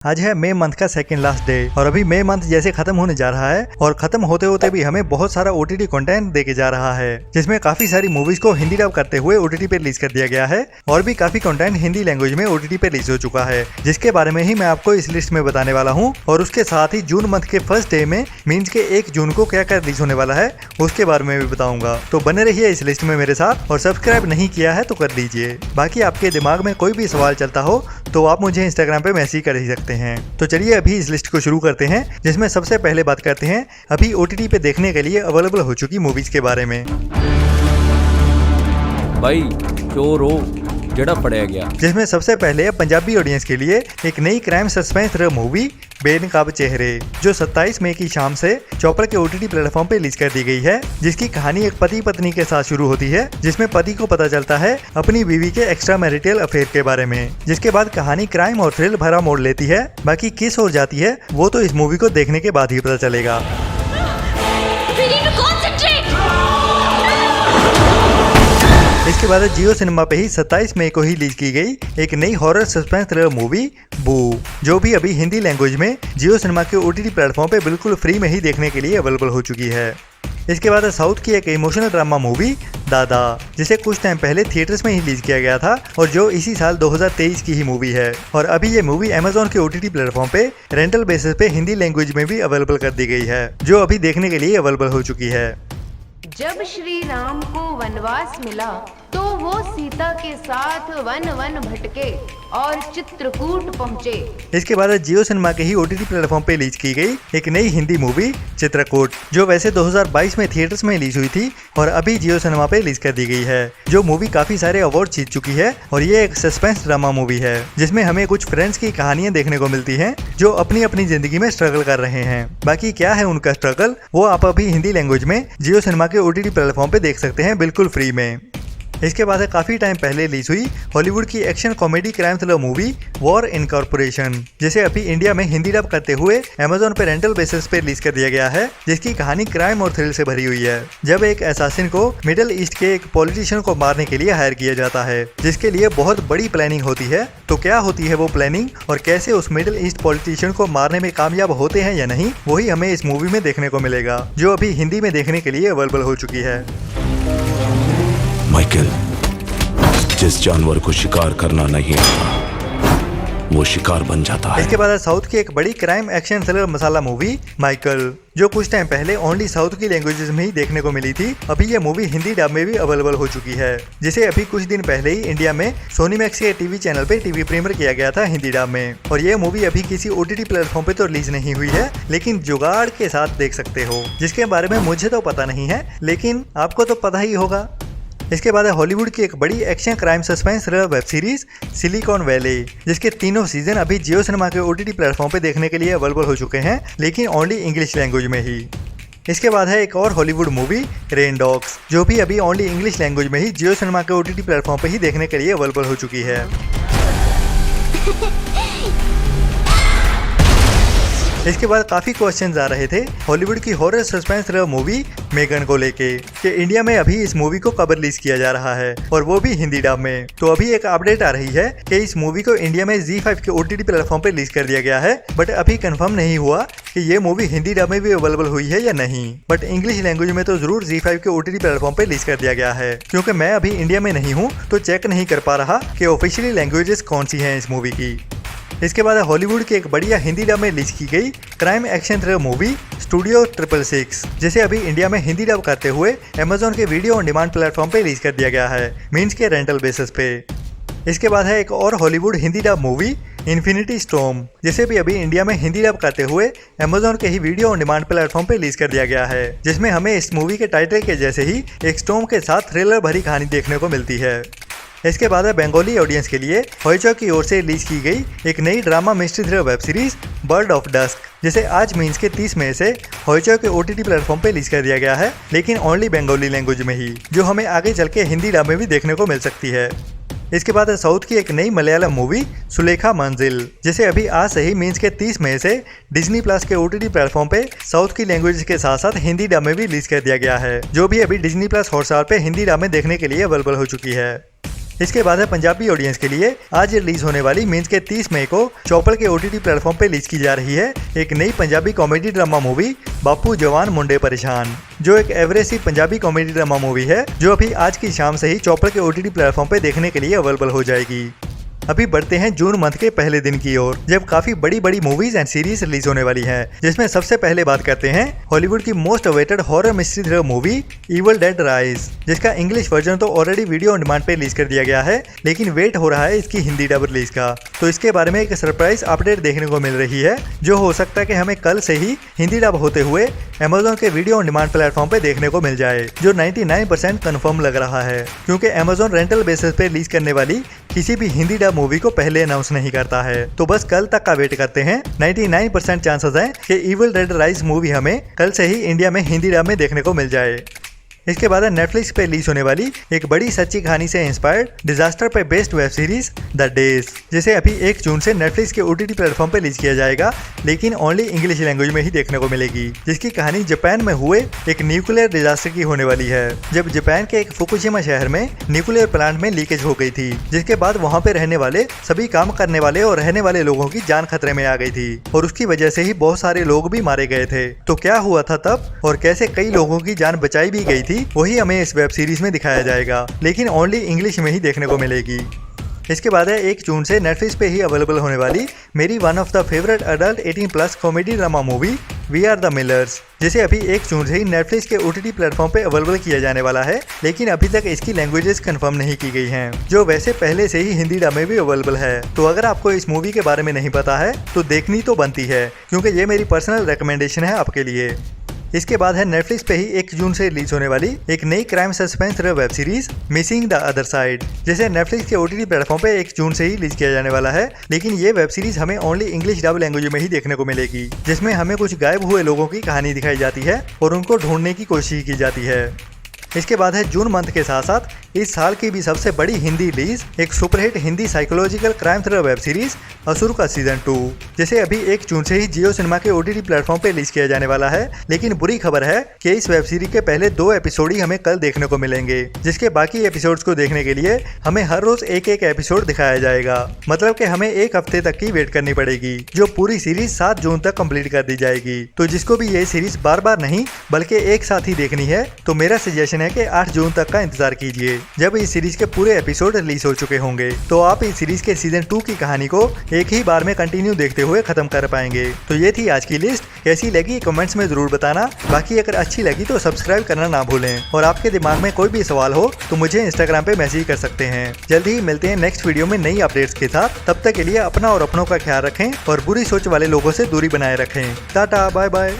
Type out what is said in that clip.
आज है मई मंथ का सेकंड लास्ट डे और अभी मई मंथ जैसे खत्म होने जा रहा है और खत्म होते होते भी हमें बहुत सारा ओटीटी कंटेंट देके जा रहा है, जिसमें काफी सारी मूवीज को हिंदी डब करते हुए ओटीटी पे रिलीज कर दिया गया है और भी काफी कंटेंट हिंदी लैंग्वेज में ओटीटी पे रिलीज हो चुका है, जिसके बारे में ही मैं आपको इस लिस्ट में बताने वाला हूँ। और उसके साथ ही जून मंथ के फर्स्ट डे में मीन्स के 1 जून को क्या क्या रिलीज होने वाला है उसके बारे में भी बताऊंगा। तो बने रहिए इस लिस्ट में मेरे साथ और सब्सक्राइब नहीं किया है तो कर लीजिए। बाकी आपके दिमाग में कोई भी सवाल चलता हो तो आप मुझे इंस्टाग्राम पे मैसेज कर ही सकते हैं। तो चलिए अभी इस लिस्ट को शुरू करते हैं, जिसमें सबसे पहले बात करते हैं अभी ओटीटी पे देखने के लिए अवेलेबल हो चुकी मूवीज के बारे में। भाई चोर हो जड़ा पड़या गया, जिसमें सबसे पहले पंजाबी ऑडियंस के लिए एक नई क्राइम सस्पेंस थ्रिलर मूवी बेनकाब चेहरे, जो 27 मई की शाम से चॉपर के ओटीटी प्लेटफॉर्म पे रिलीज कर दी गई है, जिसकी कहानी एक पति पत्नी के साथ शुरू होती है, जिसमें पति को पता चलता है अपनी बीवी के एक्स्ट्रा मैरिटल अफेयर के बारे में, जिसके बाद कहानी क्राइम और थ्रिल भरा मोड़ लेती है। बाकी किस ओर जाती है वो तो इस मूवी को देखने के बाद ही पता चलेगा। इसके बाद जियो सिनेमा पे ही 27 मई को ही रिलीज की गई एक नई हॉरर सस्पेंस थ्रिलर मूवी बू, जो भी अभी हिंदी लैंग्वेज में जियो सिनेमा के ओटीटी प्लेटफॉर्म पे बिल्कुल फ्री में ही देखने के लिए अवेलेबल हो चुकी है। इसके बाद साउथ की एक इमोशनल ड्रामा मूवी दादा, जिसे कुछ टाइम पहले थिएटर्स में ही रिलीज किया गया था और जो इसी साल 2023 की ही मूवी है और अभी ये मूवी Amazon के ओटीटी प्लेटफॉर्म पे रेंटल बेसिस पे हिंदी लैंग्वेज में भी अवेलेबल कर दी गई है, जो अभी देखने के लिए अवेलेबल हो चुकी है। जब श्री राम को वनवास मिला तो वो सीता के साथ वन वन भटके और चित्रकूट पहुँचे। इसके बाद जियो सिनेमा के ही ओटीटी प्लेटफॉर्म पे रिलीज की गई एक नई हिंदी मूवी चित्रकूट, जो वैसे 2022 में थिएटर्स में रिलीज हुई थी और अभी जियो सिनेमा पे रिलीज कर दी गई है, जो मूवी काफी सारे अवार्ड जीत चुकी है और ये एक सस्पेंस ड्रामा मूवी है, जिसमें हमें कुछ फ्रेंड्स की कहानियां देखने को मिलती हैं जो अपनी अपनी जिंदगी में स्ट्रगल कर रहे हैं। बाकी क्या है उनका स्ट्रगल वो आप अभी हिंदी लैंग्वेज में जियो सिनेमा के ओटीटी प्लेटफॉर्म पे देख सकते हैं बिल्कुल फ्री में। इसके बाद काफी टाइम पहले रिलीज हुई हॉलीवुड की action comedy crime thriller movie war incorporation, जिसे अभी इंडिया में हिंदी डब करते हुए Amazon पे रेंटल बेसिस पे रिलीज कर दिया गया है, जिसकी कहानी क्राइम और थ्रिल से भरी हुई है। जब एक असैसिन को मिडिल ईस्ट के एक पॉलिटिशियन को मारने के लिए हायर किया जाता है, जिसके लिए बहुत बड़ी प्लानिंग होती है। तो क्या होती है वो प्लानिंग और कैसे उस मिडिल ईस्ट पॉलिटिशियन को मारने में कामयाब होते हैं या नहीं, वही हमें इस मूवी में देखने को मिलेगा, जो अभी हिंदी में देखने के लिए अवेलेबल हो चुकी है। माइकल, जिस जानवर को शिकार करना नहीं आता वो शिकार बन जाता है। इसके बाद साउथ की एक बड़ी क्राइम एक्शन थ्रिलर मसाला मूवी माइकल, जो कुछ टाइम पहले ओनली साउथ की लैंग्वेजेस में ही देखने को मिली थी, अभी ये मूवी हिंदी डब में भी अवेलेबल हो चुकी है, जिसे अभी कुछ दिन पहले ही इंडिया में सोनी मैक्स के टीवी चैनल पे टीवी प्रीमियर किया गया था हिंदी डब में। और ये मूवी अभी किसी ओटीटी प्लेटफॉर्म पे तो रिलीज नहीं हुई है, लेकिन जुगाड़ के साथ देख सकते हो, जिसके बारे में मुझे तो पता नहीं है लेकिन आपको तो पता ही होगा। इसके बाद हॉलीवुड की एक बड़ी action crime suspense thriller web series silicon valley, जिसके तीनों सीजन अभी जियो सिनेमा के ओटीटी प्लेटफॉर्म पे देखने के लिए अवेलेबल हो चुके हैं, लेकिन ओनली इंग्लिश लैंग्वेज में ही। इसके बाद है एक और हॉलीवुड मूवी रेन डॉग्स, जो भी अभी ओनली इंग्लिश लैंग्वेज में ही जियो सिनेमा के ओटीटी प्लेटफॉर्म पे ही देखने के लिए अवेलेबल हो चुकी है। इसके बाद काफी क्वेश्चंस आ रहे थे हॉलीवुड की horror suspense thriller movie Megan को लेके कि इंडिया में अभी इस मूवी को कब रिलीज किया जा रहा है और वो भी हिंदी डब में। तो अभी एक अपडेट आ रही है कि इस मूवी को इंडिया में ZEE5 के ओटीटी प्लेटफॉर्म पे रिलीज कर दिया गया है, बट अभी कंफर्म नहीं हुआ कि ये मूवी हिंदी डब में भी अवेलेबल हुई है या नहीं, बट इंग्लिश लैंग्वेज में तो जरूर ZEE5 के ओटीटी प्लेटफॉर्म पे रिलीज कर दिया गया है। क्योंकि मैं अभी इंडिया में नहीं हूँ तो चेक नहीं कर पा रहा कि ऑफिशियली लैंग्वेजेस कौन सी हैं इस मूवी की। इसके बाद हॉलीवुड की एक बढ़िया हिंदी डब में रिलीज की गई crime action thriller movie studio 666, जिसे अभी इंडिया में हिंदी डब करते हुए Amazon के वीडियो ऑन डिमांड प्लेटफॉर्म पे रिलीज कर दिया गया है, मीन्स के रेंटल बेसिस पे। इसके बाद है एक और Hollywood Hindi dub movie infinity storm, जिसे भी अभी इंडिया में हिंदी डब करते हुए Amazon के ही वीडियो ऑन डिमांड प्लेटफॉर्म पे रिलीज कर दिया गया है, जिसमें हमें इस मूवी के टाइटल के जैसे ही एक स्टॉर्म के साथ थ्रिलर भरी कहानी देखने को मिलती है। इसके बाद बंगाली ऑडियंस के लिए हॉइचॉक की ओर से रिलीज की गई एक नई drama mystery thriller web series Bird of Dusk, जिसे आज मीन्स के 30 मई से हॉइचॉक के ओटीटी प्लेटफॉर्म पे रिलीज कर दिया गया है, लेकिन ओनली बंगाली लैंग्वेज में ही, जो हमें आगे चल के हिंदी डब में भी देखने को मिल सकती है। इसके बाद साउथ की एक नई मलयालम मूवी सुलेखा मंजिल, जिसे अभी आज से ही मीन्स के 30 मई से डिज्नी प्लस के ओटीटी प्लेटफॉर्म पे साउथ की लैंग्वेज के साथ साथ हिंदी डब में भी रिलीज कर दिया गया है, जो भी अभी डिज्नी प्लस हॉटस्टार पे हिंदी डब में देखने के लिए अवेलेबल हो चुकी है। इसके बाद है पंजाबी ऑडियंस के लिए आज रिलीज होने वाली मींस के 30 मई को चौपड़ के OTT प्लेटफॉर्म पे रिलीज की जा रही है एक नई पंजाबी कॉमेडी ड्रामा मूवी बापू जवान मुंडे परेशान, जो एक एवरेज सी पंजाबी कॉमेडी ड्रामा मूवी है जो अभी आज की शाम से ही चौपड़ के OTT प्लेटफॉर्म पे देखने के लिए अवेलेबल हो जाएगी। अभी बढ़ते हैं जून मंथ के पहले दिन की ओर, जब काफी बड़ी मूवीज एंड सीरीज रिलीज होने वाली हैं, जिसमें सबसे पहले बात करते हैं हॉलीवुड की most awaited horror mystery thriller movie evil dead rise, जिसका इंग्लिश वर्जन तो ऑलरेडी वीडियो ऑन डिमांड पे रिलीज कर दिया गया है, लेकिन वेट हो रहा है इसकी हिंदी डब रिलीज का। तो इसके बारे में एक सरप्राइज अपडेट देखने को मिल रही है, जो हो सकता है कि हमें कल से ही हिंदी डब होते हुए Amazon के वीडियो ऑन डिमांड प्लेटफॉर्म पे देखने को मिल जाए, जो 99% कंफर्म लग रहा है, क्योंकि Amazon रेंटल बेसिस पे रिलीज करने वाली किसी भी हिंदी डब मूवी को पहले अनाउंस नहीं करता है। तो बस कल तक का वेट करते हैं। 99% चांसेस हैं कि इविल डेड राइज मूवी हमें कल से ही इंडिया में हिंदी डब में देखने को मिल जाए। इसके बाद है नेटफ्लिक्स पे रिलीज होने वाली एक बड़ी सच्ची कहानी से इंस्पायर्ड डिजास्टर पे based web series the days, जिसे अभी 1 जून से नेटफ्लिक्स के OTT प्लेटफॉर्म पे रिलीज किया जाएगा, लेकिन ओनली इंग्लिश लैंग्वेज में ही देखने को मिलेगी, जिसकी कहानी जापान में हुए एक न्यूक्लियर डिजास्टर की होने वाली है, जब जापान के एक फुकुशिमा शहर में न्यूक्लियर प्लांट में लीकेज हो गई थी, जिसके बाद वहाँ पे रहने वाले सभी काम करने वाले और रहने वाले लोगों की जान खतरे में आ गई थी, और उसकी वजह से ही बहुत सारे लोग भी मारे गए थे। तो क्या हुआ था तब और कैसे कई लोगों की जान बचाई भी गई थी, वही हमें इस वेब सीरीज में दिखाया जाएगा, लेकिन ओनली इंग्लिश में ही देखने को मिलेगी। इसके बाद है 1 जून से नेटफ्लिक्स पे ही अवेलेबल होने वाली मेरी one of the favourite adult 18+ comedy drama movie We are the Millers, जिसे अभी 1 जून से ही नेटफ्लिक्स के OTT प्लेटफॉर्म पे अवेलेबल किया जाने वाला है, लेकिन अभी तक इसकी लैंग्वेजेस कंफर्म नहीं की गई हैं, जो वैसे पहले से ही हिंदी डब में भी अवेलेबल है। तो अगर आपको इस मूवी के बारे में नहीं पता है तो देखनी तो बनती है, क्योंकि ये मेरी पर्सनल रिकमेंडेशन है आपके लिए। इसके बाद है नेटफ्लिक्स पे ही 1 जून से रिलीज होने वाली एक नई crime suspense thriller web series missing the other side, जिसे नेटफ्लिक्स के OTT प्लेटफॉर्म पे 1 जून से ही रिलीज किया जाने वाला है, लेकिन ये वेब सीरीज हमें ओनली इंग्लिश डब लैंग्वेज में ही देखने को मिलेगी, जिसमें हमें कुछ गायब हुए लोगों की कहानी दिखाई जाती है और उनको ढूंढने की कोशिश की जाती है। इसके बाद है जून मंथ के साथ साथ इस साल की भी सबसे बड़ी हिंदी रिलीज एक superhit Hindi psychological crime thriller web series असुर का सीजन 2, जिसे अभी 1 जून से ही जियो सिनेमा के OTT प्लेटफॉर्म पे रिलीज किया जाने वाला है, लेकिन बुरी खबर है कि इस वेब सीरीज के पहले 2 एपिसोड ही हमें कल देखने को मिलेंगे, जिसके बाकी एपिसोड्स को देखने के लिए हमें हर रोज एक एपिसोड दिखाया जाएगा, मतलब कि हमें 1 हफ्ते तक की वेट करनी पड़ेगी, जो पूरी सीरीज 7 जून तक कंप्लीट कर दी जाएगी। तो जिसको भी ये सीरीज बार बार नहीं बल्कि एक साथ ही देखनी है, तो मेरा सजेशन है कि 8 जून तक का इंतजार कीजिए, जब इस सीरीज के पूरे एपिसोड रिलीज हो चुके होंगे, तो आप इस सीरीज के सीजन 2 की कहानी को एक ही बार में कंटिन्यू देखते हुए खत्म कर पाएंगे। तो ये थी आज की लिस्ट, कैसी लगी कमेंट्स में जरूर बताना, बाकी अगर अच्छी लगी तो सब्सक्राइब करना ना भूलें, और आपके दिमाग में कोई भी सवाल हो तो मुझे इंस्टाग्राम पे मैसेज कर सकते हैं। जल्दी ही मिलते हैं नेक्स्ट वीडियो में नई अपडेट्स के साथ, तब तक के लिए अपना और अपनों का ख्याल रखें और बुरी सोच वाले लोगों से दूरी बनाए रखें। Tata bye bye.